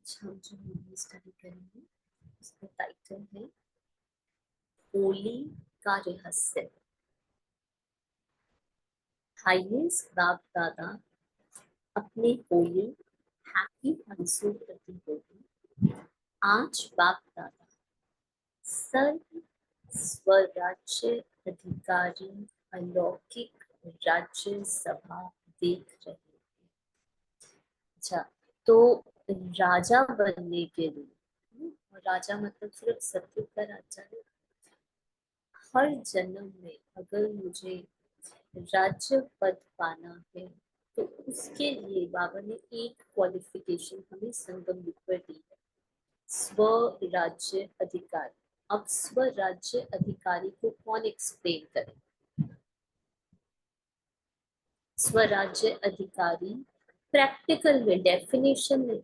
अच्छा, जो movie study करेंगे उसका टाइटल है होली का रहस्य। हाइएस्ट बाप दादा अपने होली हैप्पी मनसूबती होली। आज बाप दादा सर्व स्वराज्य अधिकारी अलौकिक राज्य सभा देख रहे हैं। अच्छा, तो राजा बनने के लिए, और राजा मतलब सिर्फ सत्य का राजा नहीं, हर जन्म में अगर मुझे राज्य पद पाना है तो उसके लिए बाबा ने एक क्वालिफिकेशन हमें संगम युग पर दी है, स्वराज्य अधिकारी। अब स्वराज्य अधिकारी को कौन एक्सप्लेन करे? स्वराज्य अधिकारी प्रैक्टिकल में डेफिनेशन में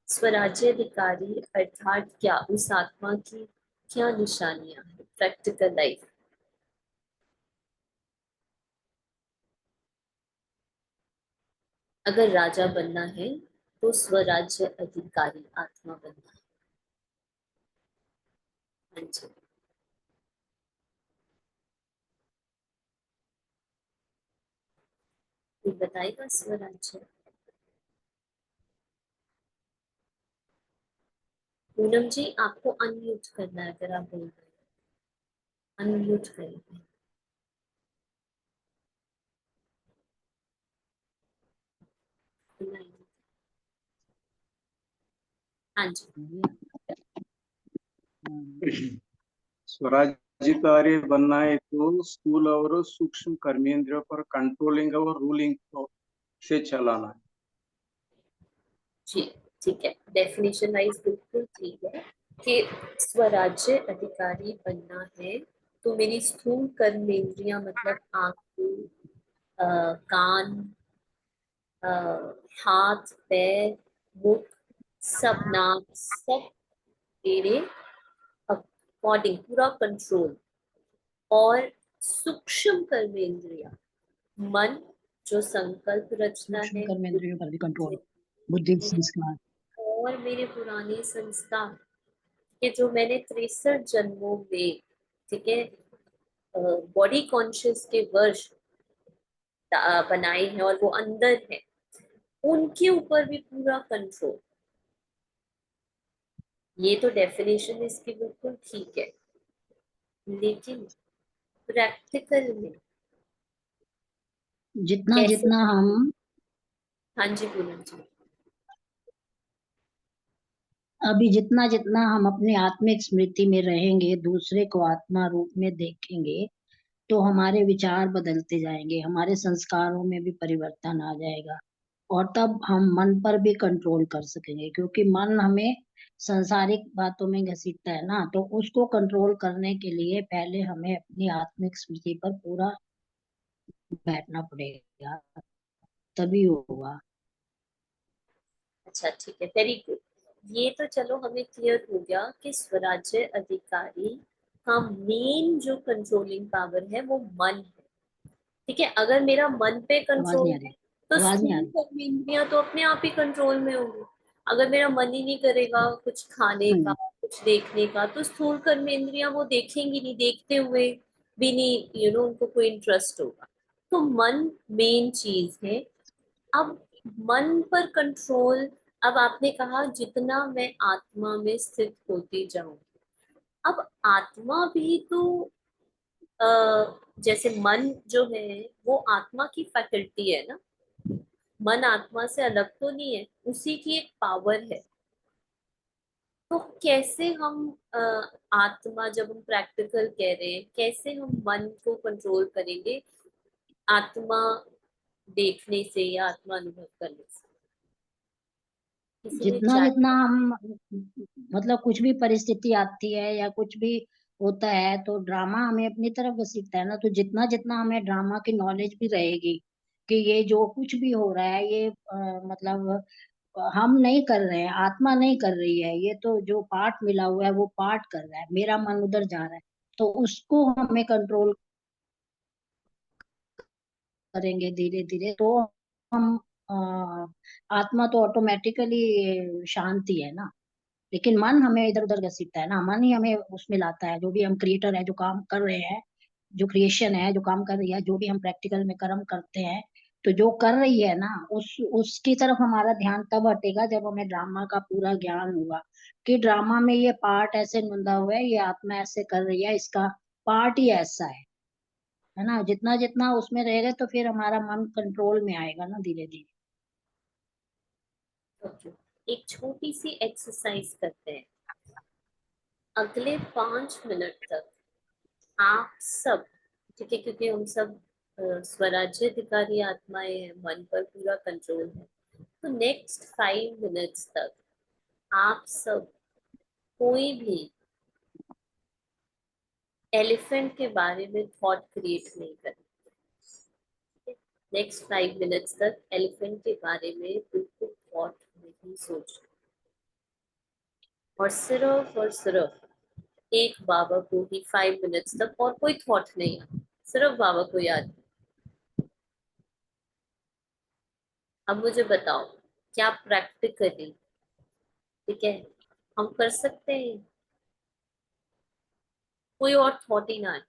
स्वराज्य अधिकारी अर्थात क्या, उस आत्मा की क्या निशानियां हैं प्रैक्टिकल लाइफ। अगर राजा बनना है तो स्वराज्य अधिकारी आत्मा बनना है। हाँ जी, ये बताएगा स्वराज्य। पूनम जी, आपको अनम्यूट करना है अगर आप बोल रहे हैं, अनम्यूट करेंगे। नहीं। हाँ जी। स्वराज्यकारी बनना है तो स्थूल और सूक्ष्म कर्मेंद्रियों पर कंट्रोलिंग और रूलिंग से चलाना है। जी, ठीक है, डेफिनेशन वाइज बिल्कुल ठीक है कि स्वराज्य अधिकारी बनना है तो मेरी स्थूल कर्मेंद्रियां मतलब आंखें, कान, अ, हाथ, पैर, मुख, सब, नाक, सब मेरे अकॉर्डिंग पूरा कंट्रोल। और सूक्ष्म कर्मेंद्रिया मन जो संकल्प रचना सूक्ष्म है, कर्मेंद्रियों पर भी कंट्रोल, बुद्धि संस्कार और मेरे पुराने संस्कार कि जो मैंने 63 जन्मों में, ठीक है, बॉडी कॉन्शियस के वर्ष बनाए हैं और वो अंदर है, उनके ऊपर भी पूरा कंट्रोल। ये तो डेफिनेशन इसकी बिल्कुल ठीक है, लेकिन प्रैक्टिकल में जितना कैसे? जितना हम हाँ जी, पूनम जी। अभी जितना जितना हम अपनी आत्मिक स्मृति में रहेंगे, दूसरे को आत्मा रूप में देखेंगे, तो हमारे विचार बदलते जाएंगे, हमारे संस्कारों में भी परिवर्तन आ जाएगा। और तब हम मन पर भी कंट्रोल कर सकेंगे, क्योंकि मन हमें सांसारिक बातों में घसीटता है ना, तो उसको कंट्रोल करने के लिए पहले हमें अपनी आत्मिक स्मृति पर पूरा बैठना पड़ेगा, तभी होगा। अच्छा, ठीक है, वेरी गुड। ये तो चलो हमें क्लियर हो गया कि स्वराज्य अधिकारी का मेन जो कंट्रोलिंग पावर है वो मन है। ठीक है, अगर मेरा मन पे आवाज कंट्रोल नहीं आ है रही, तो आवाज नहीं आ स्थूल रही। कर्मेंद्रियां तो अपने आप ही कंट्रोल में होंगी। अगर मेरा मन ही नहीं करेगा कुछ खाने का, हम्म, कुछ देखने का, तो स्थूल कर्मेंद्रियां वो देखेंगी नहीं, देखते हुए भी नहीं, उनको कोई इंटरेस्ट होगा। तो मन मेन चीज है। अब मन पर कंट्रोल, अब आपने कहा जितना मैं आत्मा में स्थित होती जाऊं, अब आत्मा भी तो जैसे मन जो है वो आत्मा की फैकल्टी है ना, मन आत्मा से अलग तो नहीं है, उसी की एक पावर है। तो कैसे हम आत्मा, जब हम प्रैक्टिकल कह रहे हैं, कैसे हम मन को कंट्रोल करेंगे आत्मा देखने से या आत्मा अनुभव करने से? किसी ने जितना चैट। जितना हम मतलब कुछ भी परिस्थिति आती है या कुछ भी होता है तो ड्रामा हमें अपनी तरफ घसीटता है ना, तो जितना जितना हमें ड्रामा की नॉलेज भी रहेगी कि ये जो कुछ भी हो रहा है ये मतलब हम नहीं कर रहे हैं, आत्मा नहीं कर रही है, ये तो जो पार्ट मिला हुआ है वो पार्ट कर रहा है, मेरा मन उधर जा रहा है, तो उसको हमें कंट्रोल करेंगे धीरे धीरे, तो हम आत्मा तो ऑटोमेटिकली शांति है ना, लेकिन मन हमें इधर उधर घसीटता है ना, मन ही हमें उसमें लाता है। जो भी हम क्रिएटर है, जो काम कर रहे हैं, जो क्रिएशन है जो काम कर रही है, जो भी हम प्रैक्टिकल में कर्म करते हैं, तो जो कर रही है ना उसकी तरफ हमारा ध्यान तब हटेगा जब हमें ड्रामा का पूरा ज्ञान होगा कि ड्रामा में ये पार्ट ऐसे नुंदा हुआ है, ये आत्मा ऐसे कर रही है, इसका पार्ट ही ऐसा है ना। जितना जितना उसमें रहेगा तो फिर हमारा मन कंट्रोल में आएगा ना, धीरे धीरे। ओके, एक छोटी सी एक्सरसाइज करते हैं। अगले 5 मिनट तक आप सब, ठीक है, क्योंकि हम सब स्वराज्याधिकारी आत्माएं हैं, मन पर पूरा कंट्रोल है, तो नेक्स्ट 5 मिनट्स तक आप सब कोई भी एलिफेंट के बारे में थॉट क्रिएट नहीं करें। नेक्स्ट 5 मिनट्स तक एलिफेंट के बारे में बिल्कुल थॉट नहीं सोच, और सिर्फ एक बाबा को ही 5 मिनट्स तक, और कोई थॉट नहीं, सिर्फ बाबा को याद। अब मुझे बताओ, क्या प्रैक्टिकली, ठीक है, हम कर सकते हैं? कोई और थॉट ही ना आए।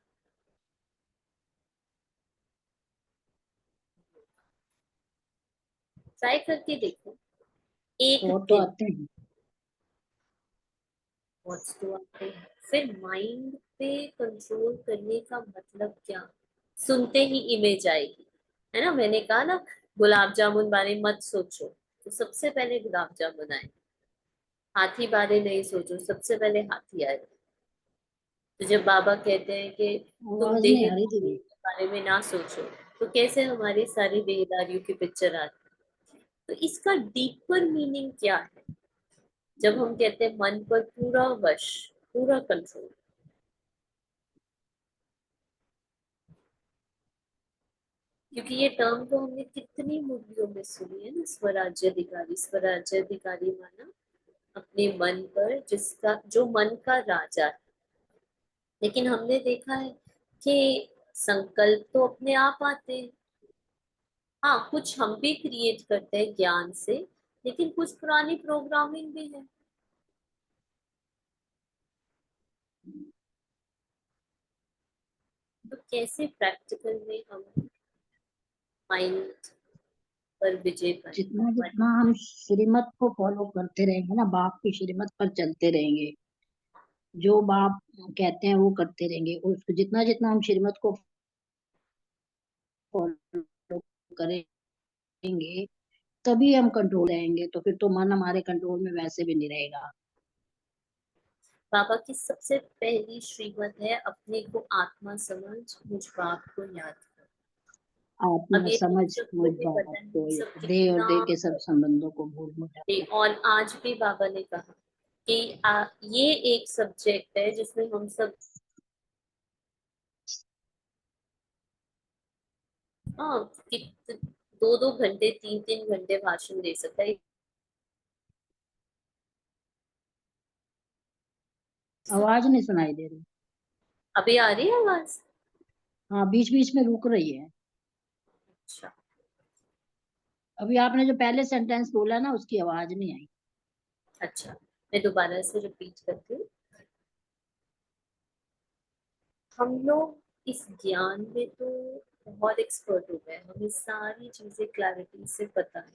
ट्राई करके देखो एक वो तो दिन। आते हैं। थॉट्स तो आते हैं, फिर माइंड पे कंट्रोल करने का मतलब क्या? सुनते ही इमेज आएगी, है ना। मैंने कहा ना, गुलाब जामुन बारे मत सोचो, तो सबसे पहले गुलाब जामुन आए। हाथी बारे नहीं सोचो, सबसे पहले हाथी आए। तो जब बाबा कहते हैं कि तुम आवाज नहीं आ रही देहदारियों दीदी। के बारे में ना सोचो, तो कैसे हमारी सारी देहदारियों की पिक्चर आती है? तो इसका डीपर मीनिंग क्या है जब हम कहते हैं मन पर पूरा वश, पूरा कंट्रोल? क्योंकि ये टर्म तो हमने कितनी मूवियों में सुनी है ना, स्वराज्याधिकारी। स्वराज्याधिकारी माना अपने मन पर, जिसका जो मन का राजा है। लेकिन हमने देखा है कि संकल्प तो अपने आप आते हैं। हाँ, कुछ हम भी क्रिएट करते हैं ज्ञान से, लेकिन कुछ पुरानी प्रोग्रामिंग भी है। तो कैसे प्रैक्टिकल में हम माइंड पर विजय पाए? जितना जितना हम श्रीमत को फॉलो करते रहेंगे ना, बाप की श्रीमत पर चलते रहेंगे, जो बाप कहते हैं वो करते रहेंगे, उसको जितना जितना हम श्रीमत को फॉलो करेंगे, तभी हम कंट्रोल रहेंगे। तो फिर तो मन हमारे कंट्रोल में वैसे भी नहीं रहेगा। बाबा की सबसे पहली श्रीमत है, अपने को आत्मा समझ, मुझ बाप को याद कर। अब आत्मा ये समझ तुम सबको मुझ भी बाप पता है, हम को, सब देह और कितना देह के सब करते संबंधों को भूल हैं। जाते हैं। और आज भी बाबा ने कहा कि ये एक सब्जेक्ट है जिसमें हम सब, हाँ, कि 2-2 घंटे, 3-3 घंटे भाषण दे सकता है। आवाज नहीं सुनाई दे रही। अभी आ रही है आवाज? हाँ, बीच बीच में रुक रही है। अच्छा, अभी आपने जो पहले सेंटेंस बोला ना, उसकी आवाज नहीं आई। अच्छा, मैं दोबारा से रिपीट करती हूँ। हम लोग इस ज्ञान में तो बहुत एक्सपर्ट हो गए, हमें सारी चीजें क्लैरिटी से पता है।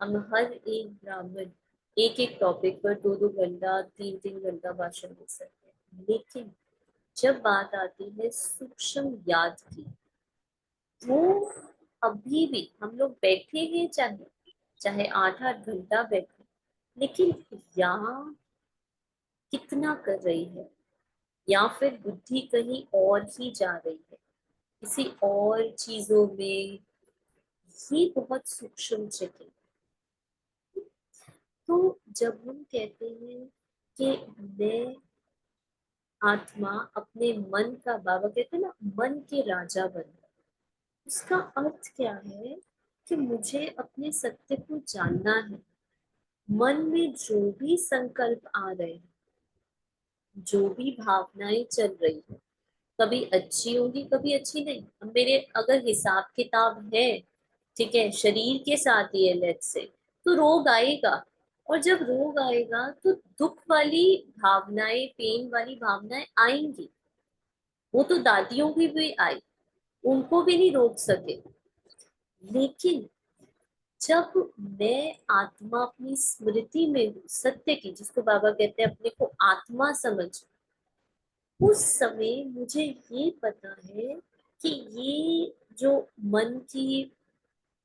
हम हर एक ब्राह्मण एक एक टॉपिक पर 2-2 घंटा, 3-3 घंटा भाषण दे सकते हैं। लेकिन जब बात आती है सूक्ष्म याद की, वो अभी भी हम लोग बैठे हैं, चाहे चाहे 8-8 घंटा बैठे, लेकिन यहाँ कितना कर रही है, या फिर बुद्धि कहीं और ही जा रही है, किसी और चीजों में। ये बहुत सूक्ष्म चीजें। तो जब हम कहते हैं कि मैं आत्मा अपने मन का, बाबा कहते हैं ना, मन के राजा बन गया, उसका अर्थ क्या है? कि मुझे अपने सत्य को जानना है। मन में जो भी संकल्प आ रहे हैं, जो भी भावनाएं चल रही है, कभी अच्छी होगी, कभी अच्छी नहीं। अब मेरे अगर हिसाब किताब है, ठीक है, शरीर के साथ ही है लेट्स से, तो रोग आएगा। और जब रोग आएगा तो दुख वाली भावनाएं, पेन वाली भावनाएं आएंगी। वो तो दादियों की भी आई, उनको भी नहीं रोक सके। लेकिन जब मैं आत्मा अपनी स्मृति में हूँ सत्य की, जिसको बाबा कहते हैं अपने को आत्मा समझ, उस समय मुझे ये पता है कि ये जो मन की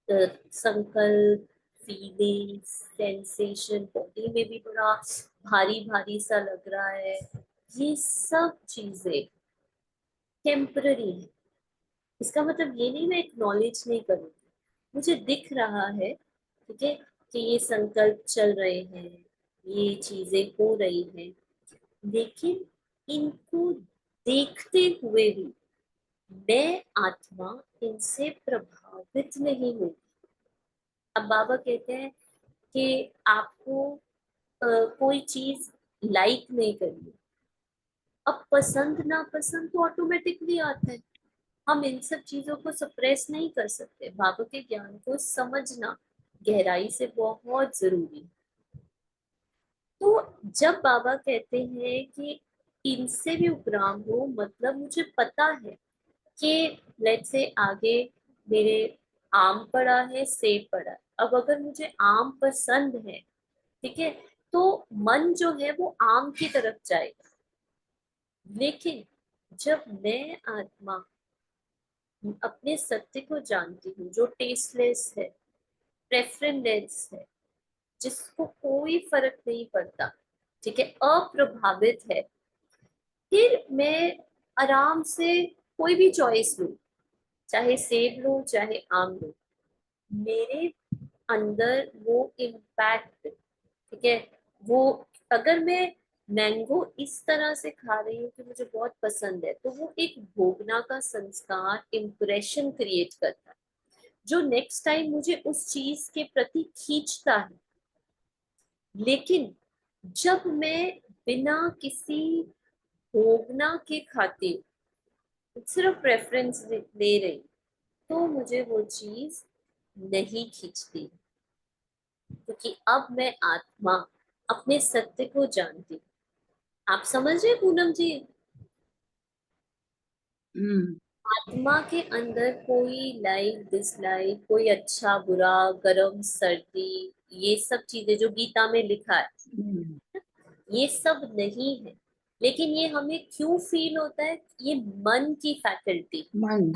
संकल्प, फीलिंग, सेंसेशन, बॉडी में भी बड़ा भारी भारी सा लग रहा है, ये सब चीजें टेम्पररी है। इसका मतलब ये नहीं मैं एक्नॉलेज नहीं करूंगी, मुझे दिख रहा है, ठीक है, कि ये संकल्प चल रहे हैं, ये चीजें हो रही हैं, लेकिन इनको देखते हुए भी मैं आत्मा इनसे प्रभावित नहीं हूँ। अब बाबा कहते हैं कि आपको कोई चीज लाइक नहीं करनी, अब पसंद ना पसंद तो ऑटोमेटिकली आता है, हम इन सब चीजों को सप्रेस नहीं कर सकते। बाबा के ज्ञान को समझना गहराई से बहुत जरूरी है। तो जब बाबा कहते हैं कि इनसे भी उपराम हो, मतलब मुझे पता है कि लेट्स से आगे मेरे आम पड़ा है, सेब पड़ा है, अब अगर मुझे आम पसंद है, ठीक है, तो मन जो है वो आम की तरफ जाएगा। लेकिन जब मैं आत्मा अपने सत्य को जानती हूँ, जो टेस्टलेस है, प्रेफरेंस है, जिसको कोई फर्क नहीं पड़ता, ठीक है, अप्रभावित है, फिर मैं आराम से कोई भी चॉइस लूं, चाहे सेब लूं चाहे आम लूं, मेरे अंदर वो इम्पैक्ट, ठीक है, वो अगर मैं मैंगो इस तरह से खा रही हूँ कि मुझे बहुत पसंद है, तो वो एक भोगना का संस्कार, इम्प्रेशन क्रिएट करता है, जो नेक्स्ट टाइम मुझे उस चीज के प्रति खींचता है। लेकिन जब मैं बिना किसी भोगना के खाती हूँ, सिर्फ प्रेफरेंस ले रही, तो मुझे वो चीज नहीं खींचती, क्योंकि अब मैं आत्मा अपने सत्य को जानती हूँ। आप समझ रहे पूनम जी? आत्मा के अंदर कोई लाइक डिसलाइक, कोई अच्छा बुरा, गर्म सर्दी, ये सब चीजें जो गीता में लिखा है, ये सब नहीं है। लेकिन ये हमें क्यों फील होता है? ये मन की फैकल्टी। मन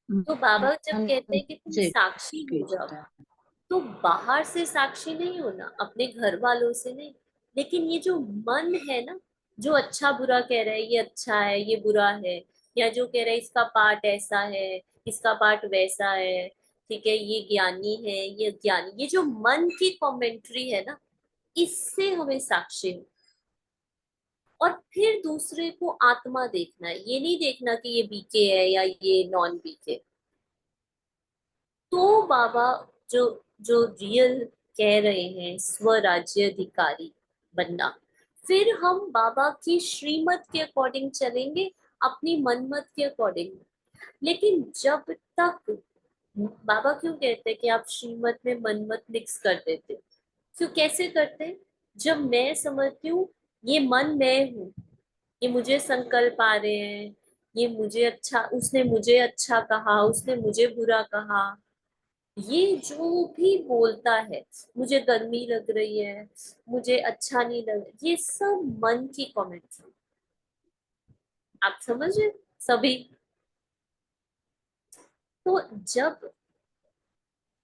तो बाबा जब मन कहते हैं कि तुम से साक्षी हो जाओ, खींचता है। तो बाहर से साक्षी नहीं होना, अपने घर वालों से नहीं, लेकिन ये जो मन है ना, जो अच्छा बुरा कह रहा है, ये अच्छा है ये बुरा है, या जो कह रहा है इसका पार्ट ऐसा है, इसका पार्ट वैसा है, ठीक है, ये ज्ञानी है ये ज्ञानी, ये जो मन की कमेंट्री है ना, इससे हमें साक्षी हो। और फिर दूसरे को आत्मा देखना है, ये नहीं देखना कि ये बीके है या ये नॉन बीके। तो बाबा जो जो रियल कह रहे हैं स्वराज्य अधिकारी बनना, फिर हम बाबा की श्रीमत के अकॉर्डिंग चलेंगे, अपनी मनमत के अकॉर्डिंग। लेकिन जब तक बाबा क्यों कहते हैं कि आप श्रीमत में मनमत मिक्स कर देते हो? क्यों, कैसे करते हैं? जब मैं समझती हूँ ये मन मैं हूँ, ये मुझे संकल्प आ रहे हैं, ये मुझे अच्छा, उसने मुझे अच्छा कहा, उसने मुझे बुरा कहा, ये जो भी बोलता है, मुझे गर्मी लग रही है, मुझे अच्छा नहीं लग, ये सब मन की कमेंट्री। आप समझ रहे सभी? तो जब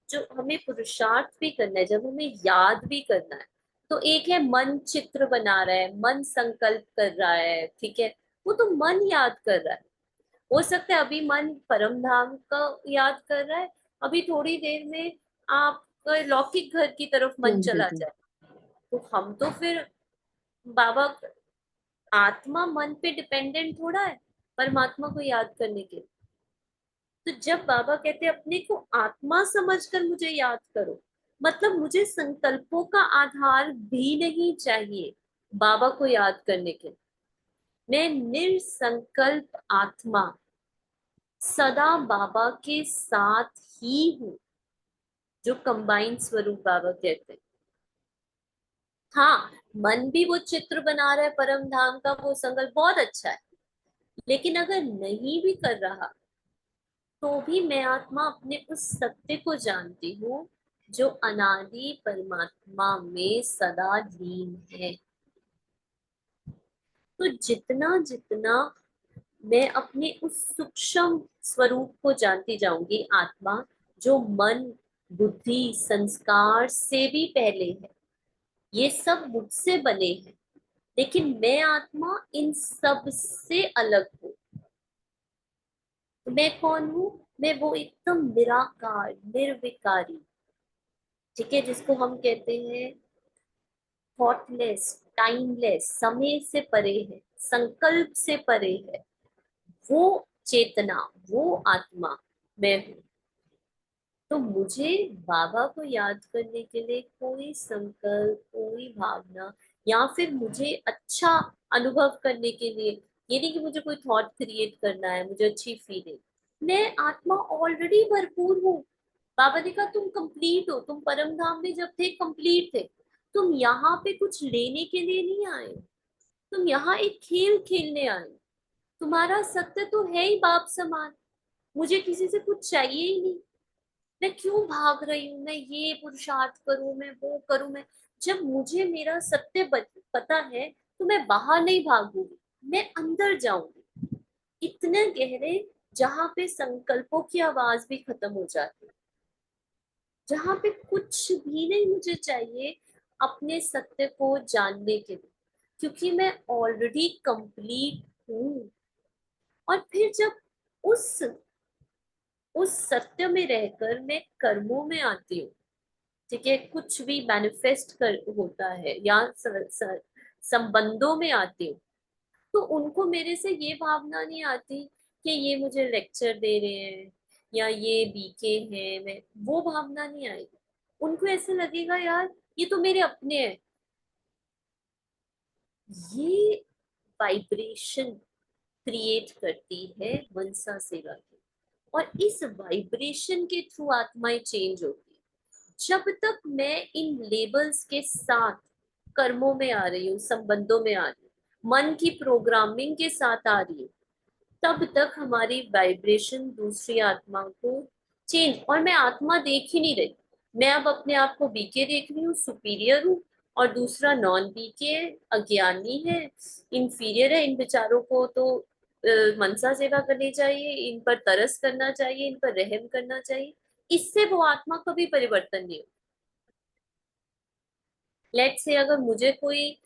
जो हमें पुरुषार्थ भी करना है, जब हमें याद भी करना है, तो एक है मन चित्र बना रहा है, मन संकल्प कर रहा है, ठीक है, वो तो मन याद कर रहा है। हो सकता है अभी मन परम धाम का याद कर रहा है, अभी थोड़ी देर में आपका लौकिक घर की तरफ मन घूम चला देते हैं। जाए, तो हम तो फिर बाबा, आत्मा मन पे डिपेंडेंट थोड़ा है परमात्मा को याद करने के लिए। तो जब बाबा कहते हैं अपने को आत्मा समझकर मुझे याद करो, मतलब मुझे संकल्पों का आधार भी नहीं चाहिए बाबा को याद करने के लिए। मैं निर्संकल्प आत्मा सदा बाबा के साथ ही हूँ। जो कंबाइंड स्वरूप बाबा कहते हैं। हाँ, मन भी वो चित्र बना रहा है परम धाम का, वो संकल्प बहुत अच्छा है, लेकिन अगर नहीं भी कर रहा तो भी मैं आत्मा अपने उस सत्य को जानती हूँ जो अनादि परमात्मा में सदा लीन है। तो जितना जितना मैं अपने उस सूक्ष्म स्वरूप को जानती जाऊंगी, आत्मा जो मन बुद्धि संस्कार से भी पहले है, ये सब मुझसे बने हैं, लेकिन मैं आत्मा इन सब से अलग हूँ। तो मैं कौन हूँ? मैं वो एकदम निराकार निर्विकारी, ठीक है, जिसको हम कहते हैं थॉटलेस, टाइमलेस, समय से परे है, संकल्प से परे है, वो चेतना, वो आत्मा मैं हूँ। तो मुझे बाबा को याद करने के लिए कोई संकल्प, कोई भावना, या फिर मुझे अच्छा अनुभव करने के लिए, ये नहीं कि मुझे कोई थॉट क्रिएट करना है, मुझे अच्छी फीलिंग, मैं आत्मा ऑलरेडी भरपूर हूँ। बाबा ने कहा तुम कंप्लीट हो, तुम परम धाम में जब थे कंप्लीट थे, तुम यहाँ पे कुछ लेने के लिए नहीं आए, तुम यहाँ एक खेल खेलने आए। तुम्हारा सत्य तो है ही बाप समान, मुझे किसी से कुछ चाहिए ही नहीं। मैं क्यों भाग रही हूँ, मैं ये पुरुषार्थ करूं, मैं वो करूं, मैं जब मुझे मेरा सत्य पता है तो मैं बाहर नहीं भागूंगी, मैं अंदर जाऊंगी, इतने गहरे, जहां पे संकल्पों की आवाज भी खत्म हो जाती है, जहां पे कुछ भी नहीं मुझे चाहिए अपने सत्य को जानने के लिए, क्योंकि मैं ऑलरेडी कंप्लीट हूँ। और फिर जब उस सत्य में रहकर मैं कर्मों में आती हूँ, ठीक है, कुछ भी मैनिफेस्ट कर होता है या संबंधों में आती हूँ, तो उनको मेरे से ये भावना नहीं आती कि ये मुझे लेक्चर दे रहे हैं या ये बीके हैं, मैं वो भावना नहीं आएगी। उनको ऐसे लगेगा यार ये तो मेरे अपने हैं। ये वाइब्रेशन क्रिएट करती है मनसा सेवा की, और इस वाइब्रेशन के थ्रू आत्माएं चेंज होती है। जब तक मैं इन लेबल्स के साथ कर्मों में आ रही हूँ, संबंधों में आ रही हूँ, मन की प्रोग्रामिंग के साथ आ रही हूँ, तब तक हमारी वाइब्रेशन दूसरी आत्मा को चेंज, और मैं आत्मा देख ही नहीं रही, मैं अब अपने आप को बीके देख रही हूँ, सुपीरियर हूँ, और दूसरा नॉन बीके अज्ञानी है, इंफीरियर है। इन बेचारों को तो मनसा सेवा करनी चाहिए, इन पर तरस करना चाहिए, इन पर रहम करना चाहिए। इससे वो आत्मा कभी परिवर्तन नहीं हो। लेट्स से अगर मुझे कोई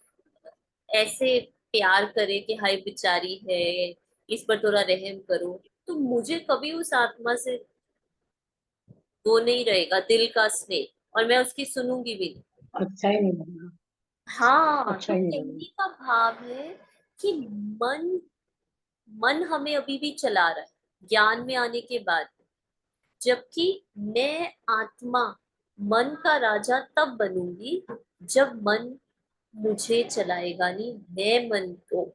ऐसे प्यार करे कि हाय बेचारी है, इस पर थोड़ा रहम करो, तो मुझे कभी उस आत्मा से वो नहीं रहेगा दिल का स्नेह, और मैं उसकी सुनूंगी भी नहीं। अच्छा ही नहीं लगा। हाँ, अच्छा तो ही नहीं कहने लगा। का भाव है कि मन मन हमें अभी भी चला रहा है ज्ञान में आने के बाद, जबकि मैं आत्मा मन का राजा तब बनूंगी जब मन मुझे चलाएगा नहीं, मैं मन को,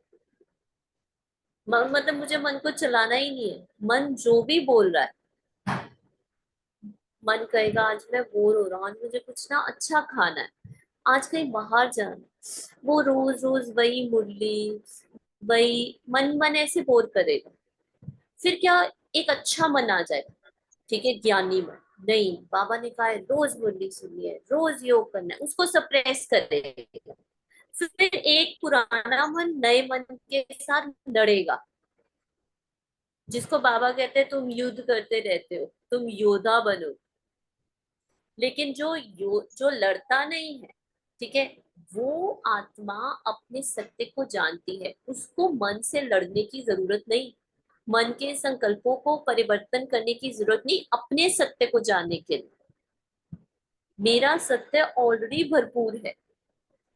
मतलब मुझे मन को चलाना ही नहीं है, मन जो भी बोल रहा है, मन कहेगा आज मैं बोर हो रहा हूँ, आज मुझे कुछ ना अच्छा खाना है, आज कहीं बाहर जाना है, वो रोज रोज वही मुरली, वही मन मन ऐसे बोर करेगा। फिर क्या, एक अच्छा मन आ जाएगा, ठीक है, ज्ञानी मन, नहीं बाबा ने कहा है रोज मुरली सुननी है, रोज योग करना है, उसको सप्रेस करेगा। फिर एक पुराना मन नए मन के साथ लड़ेगा, जिसको बाबा कहते हैं तुम युद्ध करते रहते हो, तुम योद्धा बनो। लेकिन जो लड़ता नहीं है, ठीक है, वो आत्मा अपने सत्य को जानती है, उसको मन से लड़ने की जरूरत नहीं, मन के संकल्पों को परिवर्तन करने की जरूरत नहीं, अपने सत्य को जानने के लिए। मेरा सत्य ऑलरेडी भरपूर है,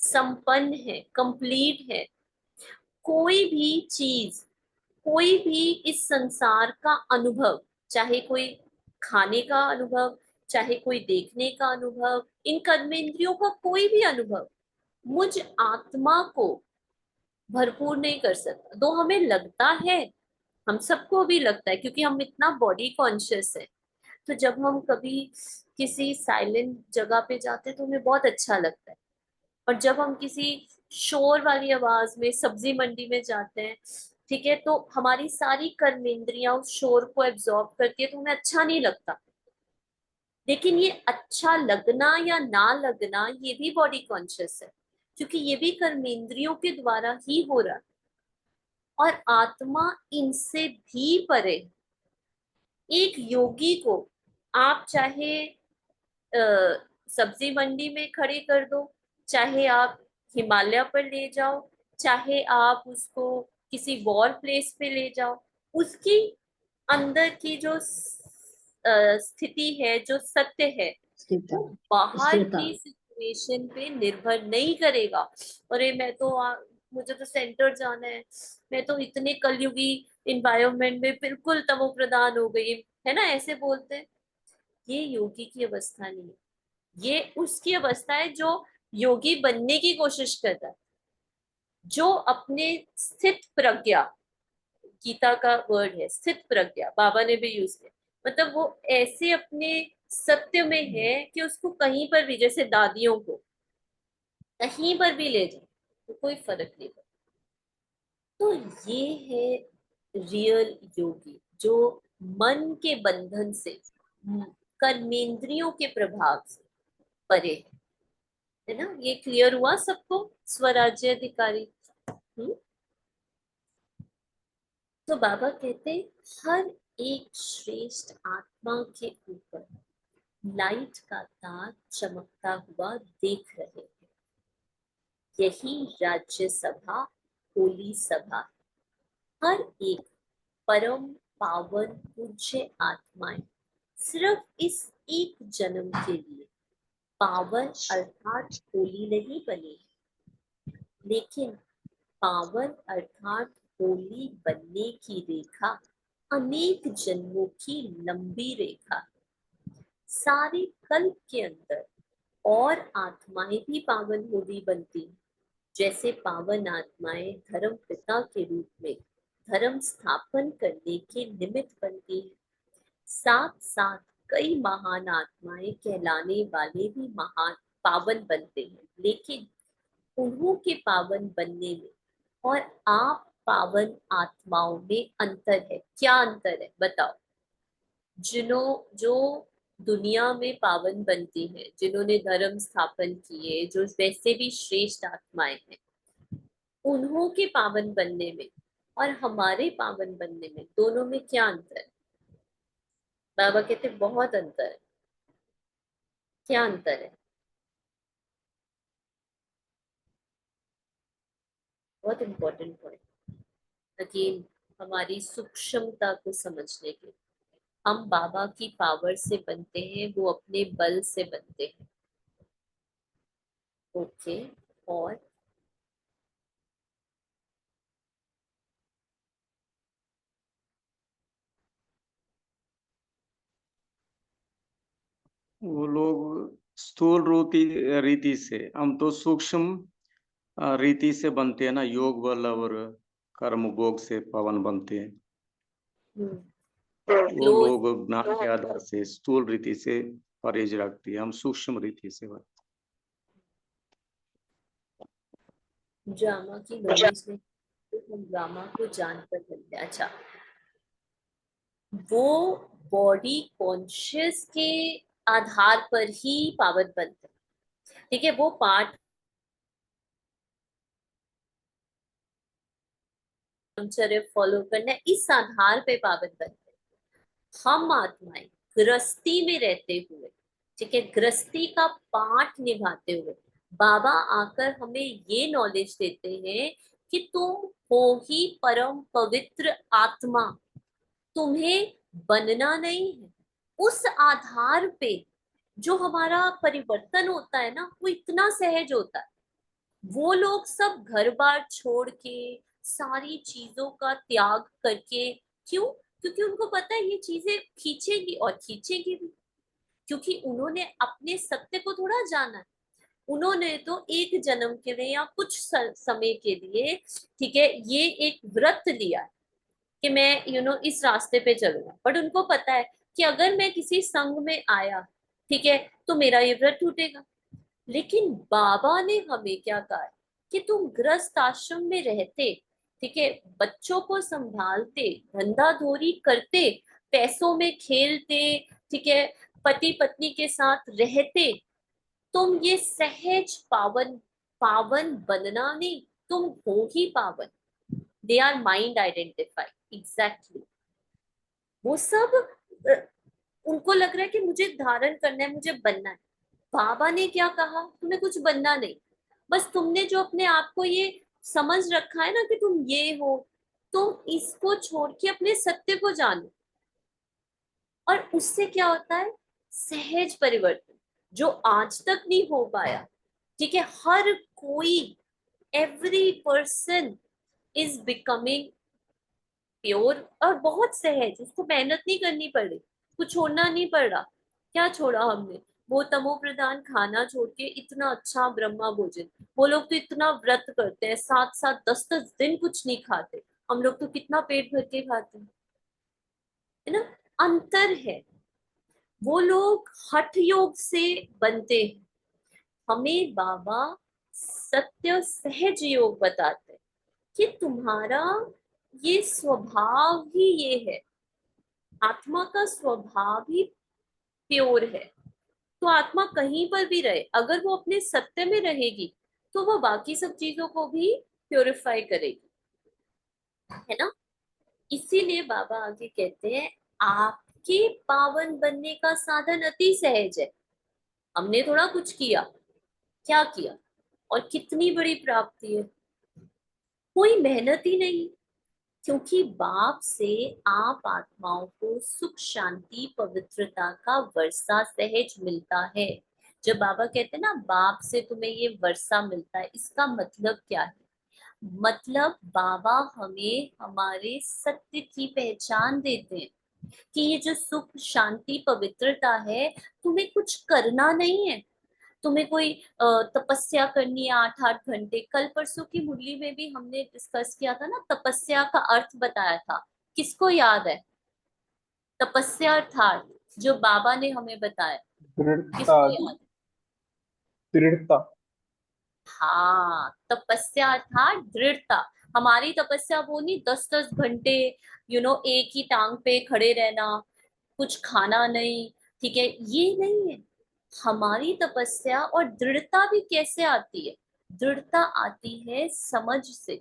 संपन्न है, कंप्लीट है। कोई भी चीज, कोई भी इस संसार का अनुभव, चाहे कोई खाने का अनुभव, चाहे कोई देखने का अनुभव, इन कर्मेंद्रियों का कोई भी अनुभव मुझ आत्मा को भरपूर नहीं कर सकता। दो हमें लगता है, हम सबको भी लगता है, क्योंकि हम इतना बॉडी कॉन्शियस है, तो जब हम कभी किसी साइलेंट जगह पे जाते हैं तो हमें बहुत अच्छा लगता है, और जब हम किसी शोर वाली आवाज में सब्जी मंडी में जाते हैं, ठीक है, तो हमारी सारी कर्मेंद्रियां उस शोर को एब्जॉर्ब करती है, तो हमें अच्छा नहीं लगता। लेकिन ये अच्छा लगना या ना लगना ये भी बॉडी कॉन्शियस है, क्योंकि ये भी कर्मेंद्रियों के द्वारा ही हो रहा है, और आत्मा इनसे भी परे। एक योगी को आप चाहे सब्जी मंडी में खड़े कर दो, चाहे आप हिमालय पर ले जाओ, चाहे आप उसको किसी वॉर प्लेस पे ले जाओ, उसकी अंदर की जो स्थिति है, जो सत्य है, स्थिरता वो बाहर स्थिरता की सिचुएशन पे निर्भर नहीं करेगा। अरे मैं तो मुझे तो सेंटर जाना मैं तो इतने कलयुगी इन्वायरमेंट में बिल्कुल तमो प्रधान हो गई, है ना, ऐसे बोलते हैं। ये योगी की अवस्था नहीं है, ये उसकी अवस्था है जो योगी बनने की कोशिश करता है, जो अपने स्थित प्रज्ञा, गीता का वर्ड है स्थित प्रज्ञा, बाबा ने भी यूज किया, मतलब वो ऐसे अपने सत्य में है कि उसको कहीं पर भी, जैसे दादियों को कहीं पर भी ले जाए तो कोई फर्क नहीं पड़ता। तो ये है रियल योगी, जो मन के बंधन से, कर्मेंद्रियों के प्रभाव से परे है ना। ये क्लियर हुआ सबको, स्वराज्य अधिकारी? तो बाबा कहते हैं, हर एक श्रेष्ठ आत्मा के ऊपर लाइट का तार चमकता हुआ देख रहे हैं। यही राज्य सभा, होली सभा। हर एक परम पावन पूज्य आत्माएं सिर्फ इस एक जन्म के लिए पावन अर्थात होली नहीं बनी, लेकिन पावन अर्थात होली बनने की रेखा अनेक जन्मों की लंबी रेखा। सारे कल्प के अंदर और आत्माएं भी पावन होली बनती हैं, जैसे पावन आत्माएं धर्म पिता के रूप में धर्म स्थापन करने के निमित्त बनती हैं। साथ साथ कई महान आत्माएं कहलाने वाले भी महान पावन बनते हैं, लेकिन उन्हों के पावन बनने में और आप पावन आत्माओं में अंतर है। क्या अंतर है बताओ? जो दुनिया में पावन बनती हैं, जिन्होंने धर्म स्थापन किए, जो वैसे भी श्रेष्ठ आत्माएं हैं, उन्हों के पावन बनने में और हमारे पावन बनने में, दोनों में क्या अंतर है? बाबा कहते बहुत अंतर है। क्या अंतर है? बहुत इंपॉर्टेंट पॉइंट, अगेन हमारी सूक्ष्मता को समझने के। हम बाबा की पावर से बनते हैं, वो अपने बल से बनते हैं। ओके, और वो लोग स्थूल रीति से, हम तो सूक्ष्म रीति से बनते हैं ना, योग बल और कर्म भोग से पवन बनते हैं। वो क्लोज लोग ज्ञान के आधार से स्थूल रीति से परहेज रखती है, हम सूक्ष्म रीति से बनते ड्रामा की नॉलेज में, तो हम ड्रामा को जानकर बनते हैं। अच्छा, वो बॉडी कॉन्शियस के आधार पर ही पावन बनते हैं, ठीक है, वो पार्ट फॉलो करना है, इस आधार पे पावन बनते हैं। हम आत्माएं गृहस्थी में रहते हुए, ठीक है, गृहस्थी का पाठ निभाते हुए बाबा आकर हमें ये नॉलेज देते हैं कि तुम हो ही परम पवित्र आत्मा, तुम्हें बनना नहीं है। उस आधार पे जो हमारा परिवर्तन होता है ना, वो इतना सहज होता है। वो लोग सब घर बार छोड़ के, सारी चीजों का त्याग करके, क्यों? क्योंकि उनको पता है ये चीजें खींचेगी और खींचेगी भी, क्योंकि उन्होंने अपने सत्य को थोड़ा जाना है। उन्होंने तो एक जन्म के लिए या कुछ समय के लिए, ठीक है, ये एक व्रत लिया है कि मैं इस रास्ते पे चलूंगा, बट उनको पता है कि अगर मैं किसी संघ में आया, ठीक है, तो मेरा ये व्रत टूटेगा। लेकिन बाबा ने हमें क्या कहा है कि तुम गृहस्थ आश्रम में रहते, ठीक है, बच्चों को संभालते, धंधा धोरी करते, पैसों में खेलते, ठीक है, पति पत्नी के साथ रहते, तुम ये सहज पावन, पावन बनना नहीं, तुम हो ही पावन। They are mind identify exactly. वो सब अ, उनको लग रहा है कि मुझे धारण करना है, मुझे बनना है। बाबा ने क्या कहा, तुम्हें कुछ बनना नहीं, बस तुमने जो अपने आप को ये समझ रखा है ना कि तुम ये हो, तुम इसको छोड़ के अपने सत्य को जानो। और उससे क्या होता है, सहज परिवर्तन जो आज तक नहीं हो पाया, ठीक है। हर कोई, every person is becoming pure और बहुत सहज, उसको मेहनत नहीं करनी पड़ रही, कुछ छोड़ना नहीं पड़ रहा। क्या छोड़ा हमने, वो तमो प्रधान खाना छोड़ के इतना अच्छा ब्रह्मा भोजन। वो लोग तो इतना व्रत करते हैं, 7-7 10-10 दिन कुछ नहीं खाते, हम लोग तो कितना पेट भर के खाते हैं, है ना। अंतर है, वो लोग हठ योग से बनते हैं, हमें बाबा सत्य सहज योग बताते हैं कि तुम्हारा ये स्वभाव ही ये है, आत्मा का स्वभाव ही प्योर है। तो आत्मा कहीं पर भी रहे, अगर वो अपने सत्य में रहेगी तो वो बाकी सब चीजों को भी प्योरीफाई करेगी, है ना। इसीलिए बाबा आगे कहते हैं, आपके पावन बनने का साधन अति सहज है। हमने थोड़ा कुछ किया, क्या किया और कितनी बड़ी प्राप्ति है, कोई मेहनत ही नहीं। क्योंकि बाप से आप आत्माओं को सुख शांति पवित्रता का वर्षा सहज मिलता है। जब बाबा कहते हैं ना बाप से तुम्हें ये वर्षा मिलता है, इसका मतलब क्या है, मतलब बाबा हमें हमारे सत्य की पहचान देते हैं कि ये जो सुख शांति पवित्रता है, तुम्हें कुछ करना नहीं है, तुम्हें कोई तपस्या करनी है 8-8 घंटे। कल परसों की मुरली में भी हमने डिस्कस किया था ना, तपस्या का अर्थ बताया था, किसको याद है तपस्या अर्थात जो बाबा ने हमें बताया, दृढ़ता। किसको याद है? दृढ़ता। हाँ, तपस्या अर्थात दृढ़ता। हमारी तपस्या वो नहीं 10-10 घंटे एक ही टांग पे खड़े रहना, कुछ खाना नहीं, ठीक है, ये नहीं है। हमारी तपस्या और दृढ़ता भी कैसे आती है, दृढ़ता आती है समझ से।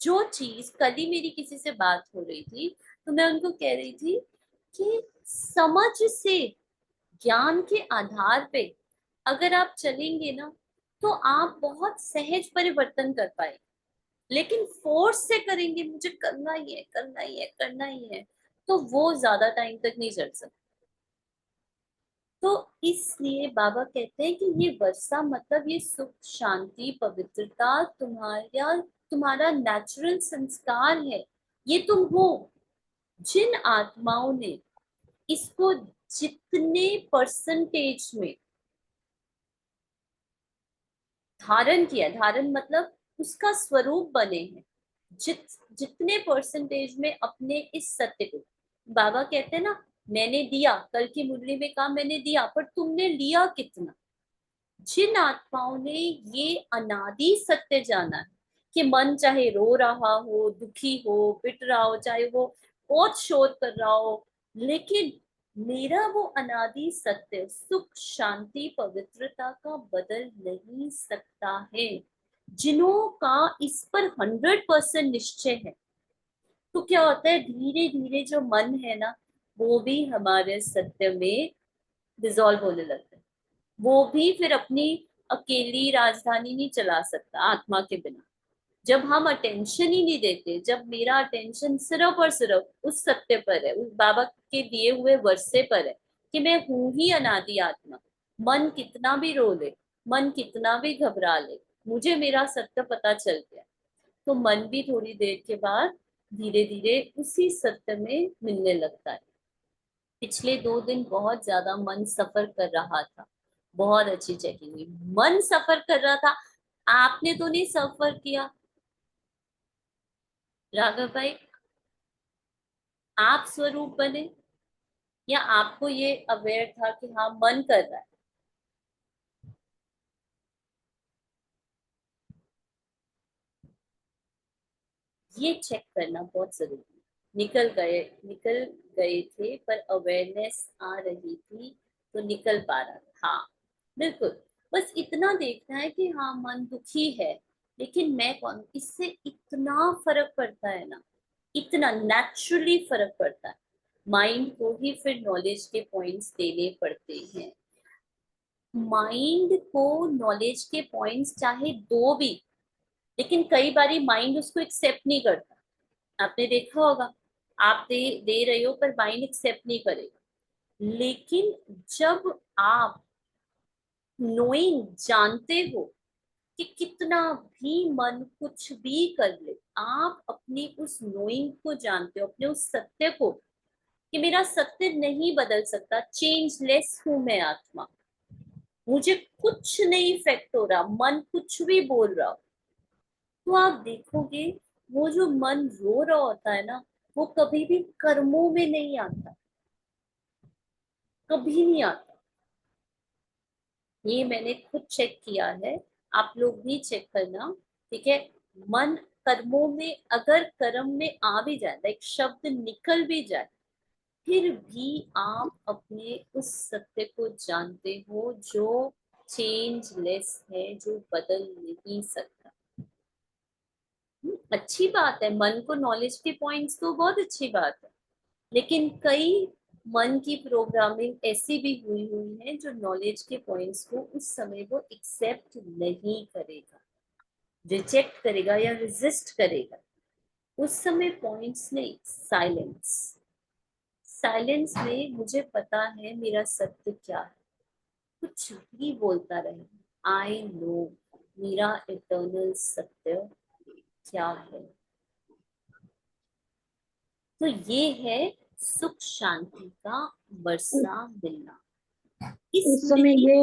जो चीज, कल ही मेरी किसी से बात हो रही थी, तो मैं उनको कह रही थी कि समझ से, ज्ञान के आधार पे अगर आप चलेंगे ना, तो आप बहुत सहज परिवर्तन कर पाए। लेकिन फोर्स से करेंगे, मुझे करना ही है, करना ही है, करना ही है, तो वो ज्यादा टाइम तक नहीं चल सकता। तो इसलिए बाबा कहते हैं कि ये वर्षा मतलब ये सुख शांति पवित्रता तुम्हारा नेचुरल संस्कार है, ये तुम हो। जिन आत्माओं ने इसको जितने परसेंटेज में धारण किया, धारण मतलब उसका स्वरूप बने हैं, जितने परसेंटेज में अपने इस सत्य को, बाबा कहते हैं ना मैंने दिया, कल की मुरली में कहा मैंने दिया, पर तुमने लिया कितना। जिन आत्माओं ने ये अनादि सत्य जाना है कि मन चाहे रो रहा हो, दुखी हो, पिट रहा हो, चाहे वो बहुत शोर कर रहा हो, लेकिन मेरा वो अनादि सत्य सुख शांति पवित्रता का बदल नहीं सकता है, जिन्हों का इस पर 100% निश्चय है, तो क्या होता है धीरे धीरे जो मन है ना, वो भी हमारे सत्य में डिजोल्व होने लगता है। वो भी फिर अपनी अकेली राजधानी नहीं चला सकता आत्मा के बिना। जब हम अटेंशन ही नहीं देते, जब मेरा अटेंशन सिर्फ और सिर्फ उस सत्य पर है, उस बाबा के दिए हुए वर्षे पर है कि मैं हूं ही अनादि आत्मा, मन कितना भी रो ले, मन कितना भी घबरा ले, मुझे मेरा सत्य पता चल गया, तो मन भी थोड़ी देर के बाद धीरे धीरे उसी सत्य में मिलने लगता है। पिछले 2 दिन बहुत ज्यादा मन सफर कर रहा था, बहुत अच्छी चेकिंग हुई, मन सफर कर रहा था, आपने तो नहीं सफर किया राघव भाई, आप स्वरूप बने, या आपको ये अवेयर था कि हाँ मन कर रहा है? ये चेक करना बहुत जरूरी है। निकल गए थे पर अवेयरनेस आ रही थी तो निकल पा रहा था। हाँ बिल्कुल, बस इतना देखना है कि हाँ मन दुखी है, लेकिन मैं कौन, इससे इतना फर्क पड़ता है ना, इतना नेचुरली फर्क पड़ता है। माइंड को ही फिर नॉलेज के पॉइंट्स देने पड़ते हैं। माइंड को नॉलेज के पॉइंट्स चाहे दो भी, लेकिन कई बारी माइंड उसको एक्सेप्ट नहीं करता। आपने देखा होगा, आप दे रहे हो पर माइंड एक्सेप्ट नहीं करेगा। लेकिन जब आप नोइंग जानते हो कि कितना भी मन कुछ भी कर ले, आप अपनी उस नोइंग को जानते हो, अपने उस सत्य को, कि मेरा सत्य नहीं बदल सकता, चेंजलेस हूं मैं आत्मा, मुझे कुछ नहीं इफेक्ट हो रहा, मन कुछ भी बोल रहा हो, तो आप देखोगे वो जो मन रो रहा होता है ना, वो कभी भी कर्मों में नहीं आता, कभी नहीं आता। ये मैंने खुद चेक किया है, आप लोग भी चेक करना। ठीक है, मन कर्मों में, अगर कर्म में आ भी जाए, एक शब्द निकल भी जाए, फिर भी आप अपने उस सत्य को जानते हो जो चेंजलेस है, जो बदल नहीं सकता। अच्छी बात है, मन को नॉलेज के पॉइंट्स तो बहुत अच्छी बात है, लेकिन कई मन की प्रोग्रामिंग ऐसी भी हुई है जो नॉलेज के पॉइंट्स को उस समय वो एक्सेप्ट नहीं करेगा, रिजेक्ट करेगा या रेजिस्ट करेगा। उस समय पॉइंट्स नहीं, साइलेंस। साइलेंस में मुझे पता है मेरा सत्य क्या है, कुछ भी बोलता रहे, आई नो मेरा इटर्नल सत्य क्या है। तो ये है सुख शांति का वर्षा मिलना। इस उस समय ये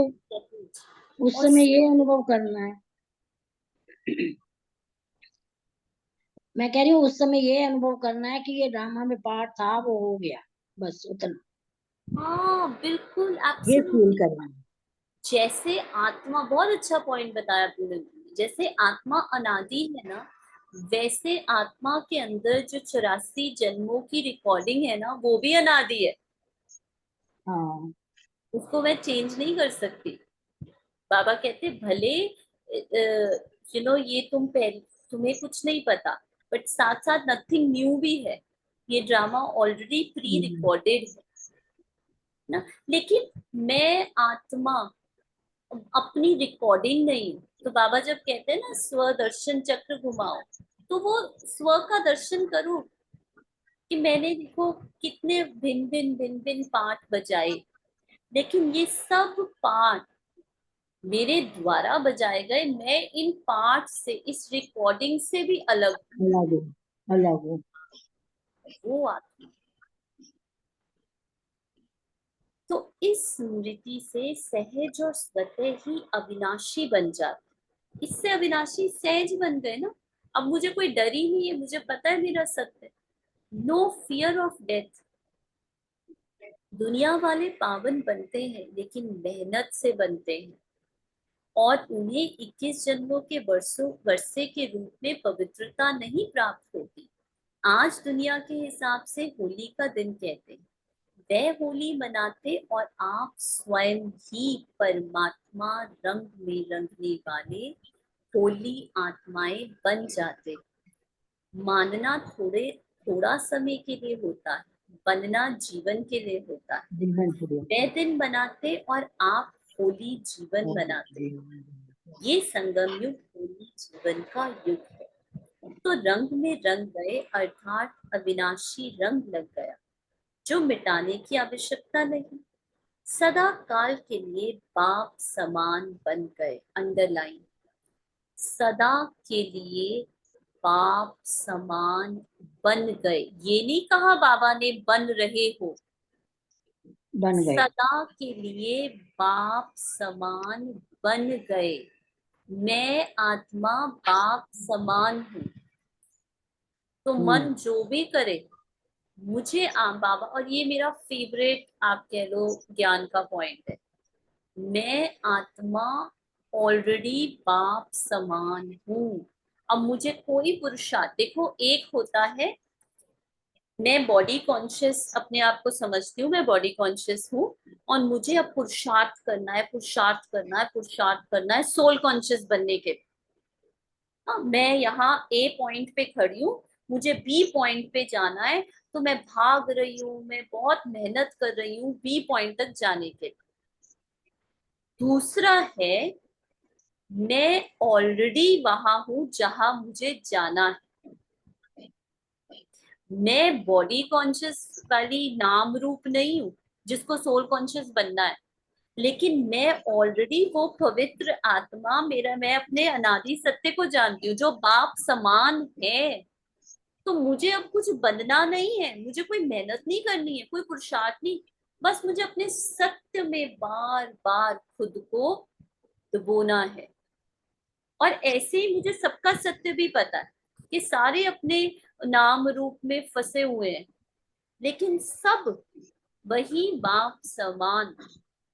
उस और समय ये अनुभव करना है। मैं कह रही हूँ उस समय ये अनुभव करना है कि ये ड्रामा में पार्ट था, वो हो गया, बस उतना। हाँ बिल्कुल, ये फील एब्सोल्युटली। करना है। जैसे आत्मा, बहुत अच्छा पॉइंट बताया पूनम जी, जैसे आत्मा अनादि है ना, वैसे आत्मा के अंदर जो 84 जन्मों की रिकॉर्डिंग है ना, वो भी अनादि है। हाँ उसको मैं चेंज नहीं कर सकती। बाबा कहते भले ये तुम्हें कुछ नहीं पता, बट साथ साथ नथिंग न्यू भी है, ये ड्रामा ऑलरेडी प्री रिकॉर्डेड है ना। लेकिन मैं आत्मा अपनी रिकॉर्डिंग नहीं हूँ। तो बाबा जब कहते हैं ना स्वदर्शन चक्र घुमाओ, तो वो स्व का दर्शन करो कि मैंने देखो कितने भिन्न भिन्न पाठ बजाए, लेकिन ये सब पाठ मेरे द्वारा बजाए गए, मैं इन पार्ट से, इस रिकॉर्डिंग से भी अलग हूँ। अलग हो, अलग हो। वो आत्मा। तो इस स्मृति से सहज और स्वतः ही अविनाशी बन जाते, इससे अविनाशी सहज बन गए ना। अब मुझे कोई डर ही नहीं है, मुझे पता है मेरा सत्य। No fear of death. दुनिया वाले पावन बनते हैं लेकिन मेहनत से बनते हैं, और उन्हें 21 जन्मों के वर्षे के रूप में पवित्रता नहीं प्राप्त होती। आज दुनिया के हिसाब से होली का दिन कहते हैं, वह होली मनाते और आप स्वयं ही परमात्मा रंग में रंगने वाले होली आत्माएं बन जाते। मानना थोड़ा समय के लिए होता है, बनना जीवन के लिए होता है। जीवन के लिए। वह दिन बनाते और आप होली जीवन बनाते। ये संगम युग होली जीवन का युग है। तो रंग में रंग गए, अर्थात अविनाशी रंग लग गया, जो मिटाने की आवश्यकता नहीं। सदा काल के लिए बाप समान बन गए। अंडरलाइन, सदा के लिए बाप समान बन गए। ये नहीं कहा बाबा ने बन रहे हो, बन गए। सदा के लिए बाप समान बन गए। मैं आत्मा बाप समान हूँ। तो मन जो भी करे, मुझे बाबा, और ये मेरा फेवरेट आप कह लो ज्ञान का पॉइंट है, मैं आत्मा ऑलरेडी बाप समान हूँ। अब मुझे कोई पुरुषार्थ, देखो एक होता है मैं बॉडी कॉन्शियस अपने आप को समझती हूँ, मैं बॉडी कॉन्शियस हूँ और मुझे अब पुरुषार्थ करना है, पुरुषार्थ करना है, पुरुषार्थ करना है सोल कॉन्शियस बनने के लिए। हाँ, मैं यहाँ ए पॉइंट पे खड़ी हूँ, मुझे बी पॉइंट पे जाना है, तो मैं भाग रही हूँ, मैं बहुत मेहनत कर रही हूँ बी पॉइंट तक जाने के लिए। दूसरा है मैं ऑलरेडी वहां हूं जहां मुझे जाना है। मैं बॉडी कॉन्शियस वाली नाम रूप नहीं हूं जिसको सोल कॉन्शियस बनना है, लेकिन मैं ऑलरेडी वो पवित्र आत्मा, मेरा मैं अपने अनादि सत्य को जानती हूँ जो बाप समान है। तो मुझे अब कुछ बनना नहीं है, मुझे कोई मेहनत नहीं करनी है, कोई पुरुषार्थ नहीं, बस मुझे अपने सत्य में बार बार खुद को डुबोना है। और ऐसे ही मुझे सबका सत्य भी पता है कि सारे अपने नाम रूप में फंसे हुए हैं, लेकिन सब वही बाप समान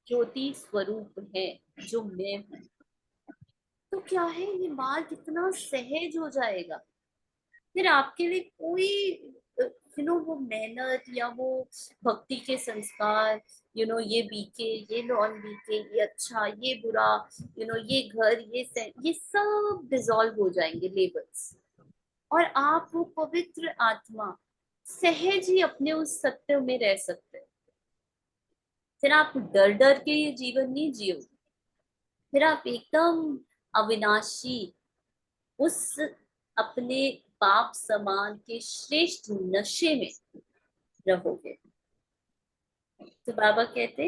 ज्योति स्वरूप है जो मैं हूँ। तो क्या है, ये मार्ग कितना सहज हो जाएगा, फिर आपके लिए कोई वो मेहनत या वो भक्ति के संस्कार, ये बीके, ये नॉन बीके, ये अच्छा, ये बुरा, ये घर, ये सब डिसॉल्व हो जाएंगे लेबल्स, और आप वो पवित्र आत्मा सहज ही अपने उस सत्य में रह सकते हैं। फिर आप डर डर के ये जीवन नहीं जियो, फिर आप एकदम अविनाशी उस अपने बाप समान के श्रेष्ठ नशे में रहोगे। तो बाबा कहते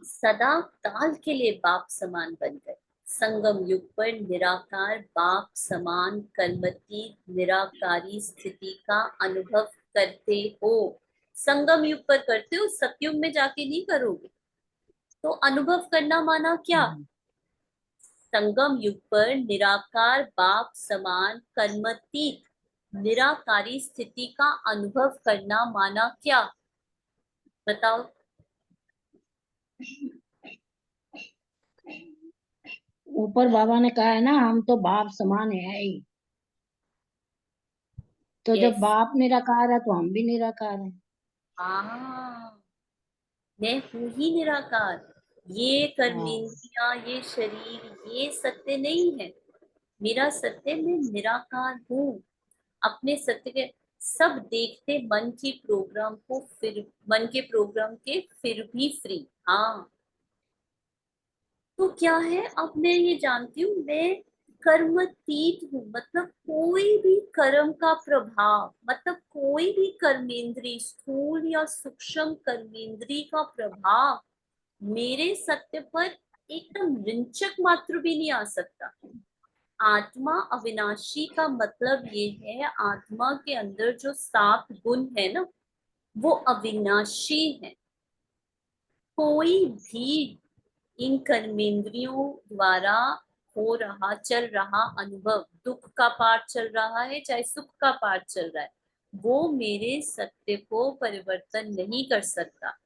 सदा काल के लिए बाप समान बन गए, संगम युग पर निराकार बाप समान कर्मती निराकारी स्थिति का अनुभव करते हो। संगम युग पर करते हो, सतयुग में जाके नहीं करोगे। तो अनुभव करना माना क्या, संगम युग पर निराकार बाप समान कर्मतीत निराकारी स्थिति का अनुभव करना माना क्या, बताओ। ऊपर बाबा ने कहा है ना, हम तो बाप समान है ही। तो जब यस, बाप निराकार है तो हम भी निराकार हैं। हाँ, मैं हूं ही निराकार, ये हाँ। कर्मेंद्रियां, ये शरीर, ये सत्य नहीं है। मेरा सत्य, मैं निराकार हूँ। अपने सत्य के सब देखते मन की प्रोग्राम को, फिर मन के प्रोग्राम के फिर भी फ्री। हाँ, तो क्या है, अब मैं ये जानती हूँ मैं कर्मतीत हूँ, मतलब कोई भी कर्म का प्रभाव, मतलब कोई भी कर्मेंद्री, स्थूल या सूक्ष्म कर्मेंद्री का प्रभाव मेरे सत्य पर एकदम रिंचक मात्र भी नहीं आ सकता। आत्मा अविनाशी का मतलब ये है, आत्मा के अंदर जो 7 गुण है ना, वो अविनाशी है। कोई भी इन कर्मेंद्रियों द्वारा हो रहा, चल रहा अनुभव, दुख का पाठ चल रहा है चाहे सुख का पाठ चल रहा है, वो मेरे सत्य को परिवर्तन नहीं कर सकता।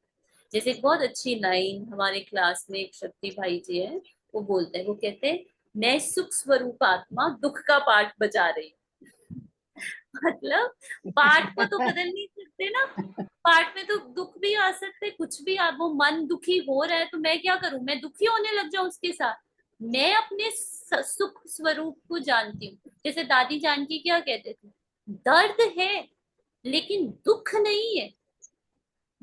जैसे एक बहुत अच्छी लाइन हमारे क्लास में एक शक्ति भाई जी है, वो बोलते हैं, वो कहते हैं मैं सुख स्वरूप आत्मा दुख का पाठ बजा रही हूँ। मतलब पाठ को तो बदल नहीं सकते ना, पाठ में तो दुख भी आ सकते, कुछ भी वो मन दुखी हो रहा है तो मैं क्या करूं, मैं दुखी होने लग जाऊं उसके साथ। मैं अपने सुख स्वरूप को जानती हूँ। जैसे दादी जानकी क्या कहते थे, दर्द है लेकिन दुख नहीं है।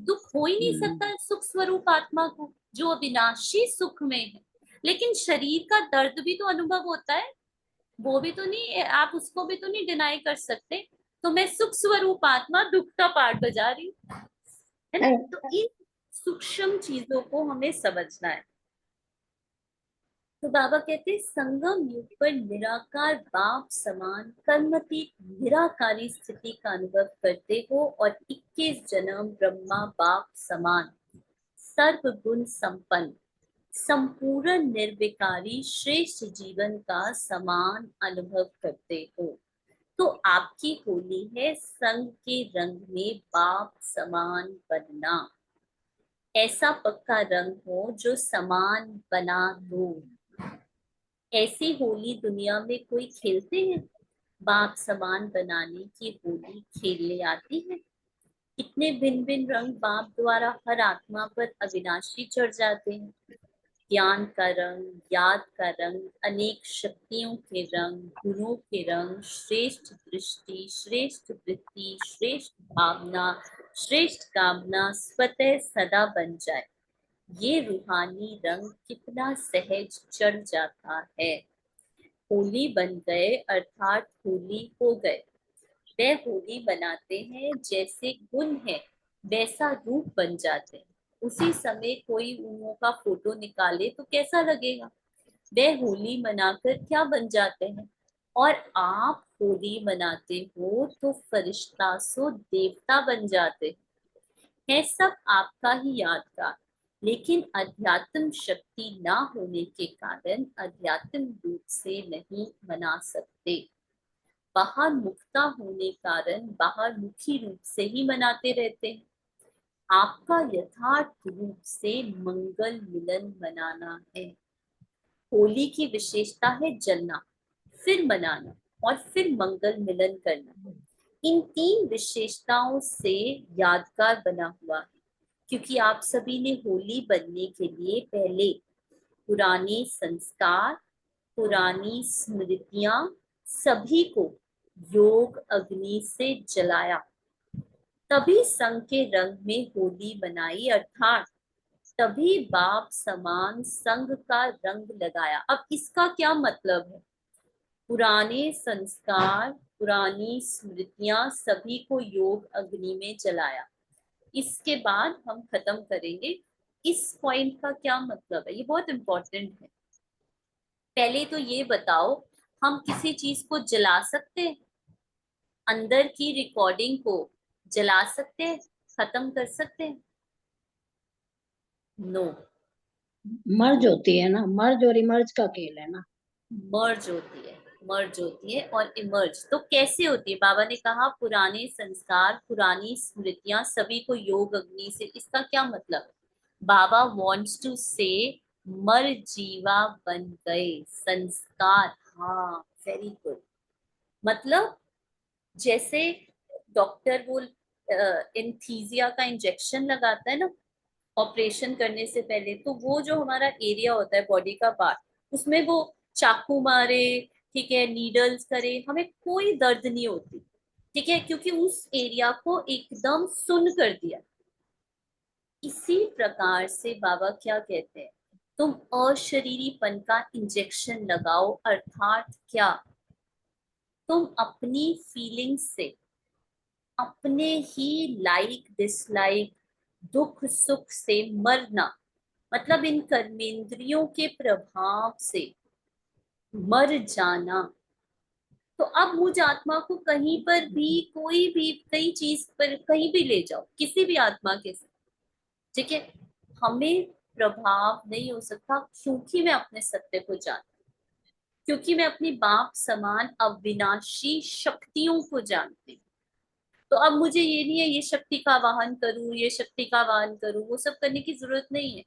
दुख हो ही नहीं सकता है सुख स्वरूप आत्मा को जो अविनाशी सुख में है। लेकिन शरीर का दर्द भी तो अनुभव होता है, वो भी तो नहीं, आप उसको भी तो नहीं डिनाई कर सकते। तो मैं सुख स्वरूप आत्मा दुख का पाठ बजा रही हूँ, है ना। तो इन सूक्ष्म चीजों को हमें समझना है। तो बाबा कहते हैं संगम युग पर निराकार बाप समान कर्मतीत निराकारी स्थिति का अनुभव करते हो और 21 जन्म ब्रह्मा बाप समान सर्व गुण संपन्न संपूर्ण निर्विकारी श्रेष्ठ जीवन का समान अनुभव करते हो। तो आपकी होली है संग के रंग में बाप समान बनना। ऐसा पक्का रंग हो जो समान बना दो। ऐसी होली दुनिया में कोई खेलते हैं? बाप समान बनाने की होली खेलने आती है? कितने भिन्न भिन्न रंग बाप द्वारा हर आत्मा पर अविनाशी चढ़ जाते हैं। ज्ञान का रंग, याद का रंग, अनेक शक्तियों के रंग, गुणों के रंग, श्रेष्ठ दृष्टि, श्रेष्ठ वृत्ति, श्रेष्ठ भावना, श्रेष्ठ कामना स्वतः सदा बन जाए। ये रूहानी रंग कितना सहज चढ़ जाता है। होली बन गए अर्थात होली हो गए। वह होली बनाते हैं जैसे गुण है वैसा रूप बन जाते हैं। उसी समय कोई उन्हों का फोटो निकाले तो कैसा लगेगा? वह होली मनाकर क्या बन जाते हैं? और आप होली मनाते हो तो फरिश्ता सो देवता बन जाते हैं। है सब आपका ही याद का, लेकिन अध्यात्म शक्ति ना होने के कारण अध्यात्म रूप से नहीं मना सकते। बाहर मुक्ता होने कारण बाहर मुखी रूप से ही मनाते रहते हैं। आपका यथार्थ रूप से मंगल मिलन मनाना है। होली की विशेषता है जलना, फिर मनाना और फिर मंगल मिलन करना। इन तीन विशेषताओं से यादगार बना हुआ है, क्योंकि आप सभी ने होली बनने के लिए पहले पुराने संस्कार, पुरानी स्मृतियां सभी को योग अग्नि से जलाया, तभी संग के रंग में होली बनाई, अर्थात तभी बाप समान संग का रंग लगाया। अब इसका क्या मतलब है? पुराने संस्कार, पुरानी स्मृतियां सभी को योग अग्नि में जलाया। इसके बाद हम खत्म करेंगे। इस पॉइंट का क्या मतलब है, ये बहुत इंपॉर्टेंट है। पहले तो ये बताओ, हम किसी चीज को जला सकते हैं? अंदर की रिकॉर्डिंग को जला सकते हैं, खत्म कर सकते हैं? नो। मर्ज होती है ना, मर्ज और इमर्ज का खेल है ना। मर्ज होती है, मर्ज होती है और इमर्ज तो कैसे होती है? बाबा ने कहा पुराने संस्कार, पुरानी स्मृतियां सभी को योग अग्नि से। इसका क्या मतलब? बाबा वॉन्ट्स टू से मर जीवा बन गए संस्कार। हाँ, वेरी गुड। मतलब जैसे डॉक्टर वो एंथीसिया का इंजेक्शन लगाता है ना ऑपरेशन करने से पहले, तो वो जो हमारा एरिया होता है बॉडी का पार्ट, उसमें वो चाकू मारे, ठीक है, नीडल्स करे, हमें कोई दर्द नहीं होती, ठीक है, क्योंकि उस एरिया को एकदम सुन कर दिया। इसी प्रकार से बाबा क्या कहते हैं, तुम अशरीरीपन का इंजेक्शन लगाओ, अर्थात क्या? तुम अपनी फीलिंग्स से, अपने ही लाइक डिसलाइक, दुख सुख से मरना, मतलब इन कर्मेंद्रियों के प्रभाव से मर जाना। तो अब मुझ आत्मा को कहीं पर भी, कोई भी, कई चीज पर कहीं भी ले जाओ, किसी भी आत्मा के साथ, ठीक है, हमें प्रभाव नहीं हो सकता, क्योंकि मैं अपने सत्य को जानती, क्योंकि मैं अपनी बाप समान अविनाशी शक्तियों को जानती हूँ। तो अब मुझे ये नहीं है ये शक्ति का वाहन करूं, ये शक्ति का वाहन करूं, वो सब करने की जरूरत नहीं है।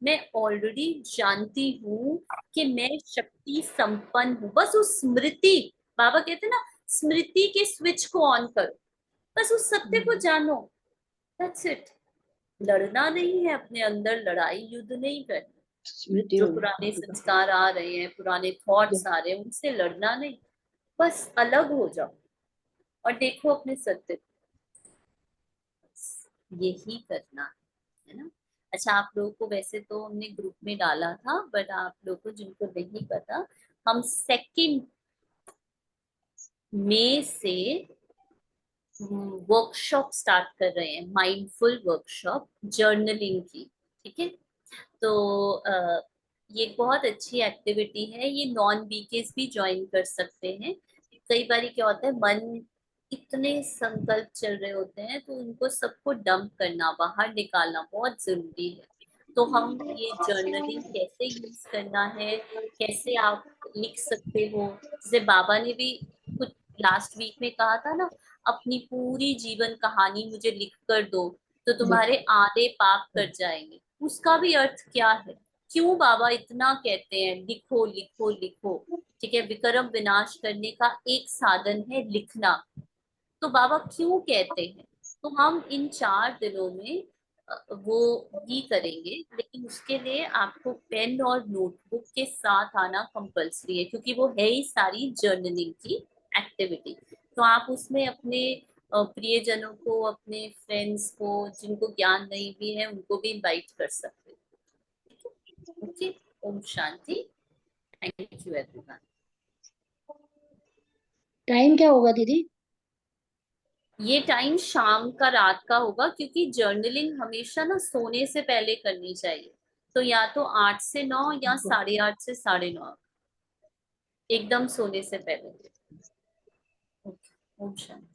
मैं ऑलरेडी जानती हूँ कि मैं शक्ति संपन्न हूँ। बस उस स्मृति, बाबा कहते हैं ना, स्मृति के स्विच को ऑन करो, बस उस सत्य को जानो, दैट्स इट। लड़ना नहीं है, अपने अंदर लड़ाई युद्ध नहीं करना। स्मृति जो में पुराने संस्कार आ रहे हैं, पुराने थॉट्स आ रहे हैं, उनसे लड़ना नहीं, बस अलग हो जाओ और देखो अपने सत्य को। यही करना है ना। अच्छा, आप लोगों को वैसे तो हमने ग्रुप में डाला था, बट आप लोगों को जिनको नहीं पता, हम 2 मई से वर्कशॉप स्टार्ट कर रहे हैं, माइंडफुल वर्कशॉप जर्नलिंग की, ठीक है। तो ये बहुत अच्छी एक्टिविटी है, ये नॉन बीकेस भी ज्वाइन कर सकते हैं। कई बार क्या होता है, मन इतने संकल्प चल रहे होते हैं, तो उनको सबको डंप करना, बाहर निकालना बहुत जरूरी है। तो हम ये जर्नलिंग कैसे यूज करना है, कैसे आप लिख सकते हो, जैसे बाबा ने भी कुछ लास्ट वीक में कहा था ना, अपनी पूरी जीवन कहानी मुझे लिख कर दो तो तुम्हारे आधे पाप कट जाएंगे। उसका भी अर्थ क्या है? क्यों बाबा इतना कहते हैं लिखो लिखो लिखो? ठीक है, विक्रम विनाश करने का एक साधन है लिखना, तो बाबा क्यों कहते हैं? तो हम इन 4 दिनों में वो भी करेंगे, लेकिन उसके लिए आपको पेन और नोटबुक के साथ आना कंपल्सरी है, क्योंकि वो है ही सारी जर्नलिंग की एक्टिविटी। तो आप उसमें अपने प्रियजनों को, अपने फ्रेंड्स को, जिनको ज्ञान नहीं भी है, उनको भी इनवाइट कर सकते हो। Okay, Om Shanti. Thank you everyone. Time क्या होगा दीदी? ये टाइम शाम का, रात का होगा, क्योंकि जर्नलिंग हमेशा ना सोने से पहले करनी चाहिए। तो या तो 8 से 9 या 8:30 से 9:30, एकदम सोने से पहले। ओके, ओम शांति।